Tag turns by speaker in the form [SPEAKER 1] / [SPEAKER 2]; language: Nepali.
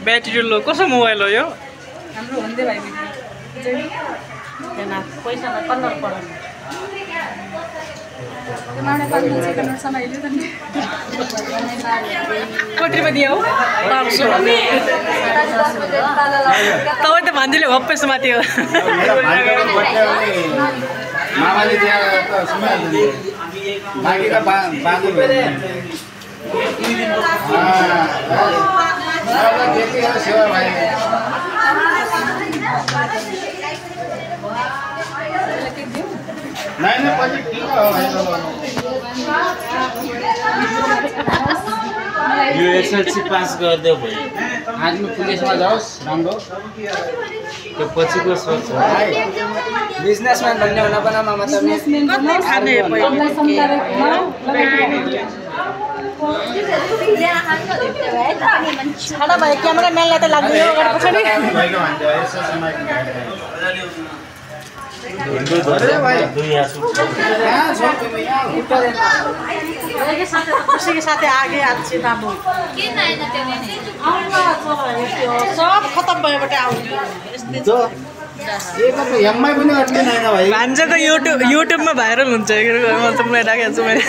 [SPEAKER 1] ब्याट्री लो कसो मोबाइल हो यो
[SPEAKER 2] हाम्रो हुँदै भाइ पैसामा कलर पढाउनु
[SPEAKER 1] कतिमा दियो 500 तपाईँ त भान्जीले भप्पै समात्यो
[SPEAKER 3] मामाले दिएर त सुनाइदिनु बाँकी त बाँकी भयो सेवा भाइ नहीं पछि ठीक हो
[SPEAKER 4] यो एसएलसी पास गर्दियो भाइ
[SPEAKER 3] आदमी पुलिसमा जाओस् राम्रो
[SPEAKER 4] त्यो पछिको सोच हो
[SPEAKER 3] बिजनेसम्यान बन्ने होला बना मामा त
[SPEAKER 1] कति खाने छाडा भयो क्यामेराम्यानलाई त लाग्यो अगाडि पछाडि किसी साथै आगे आछि बाबु सब खतम भएबाट आउँथ्यो
[SPEAKER 3] एमआई पनि अट्ने छैन भाइ
[SPEAKER 1] भान्जाको युट्युबमा भाइरल हुन्छ मतलब राखेको छु मैले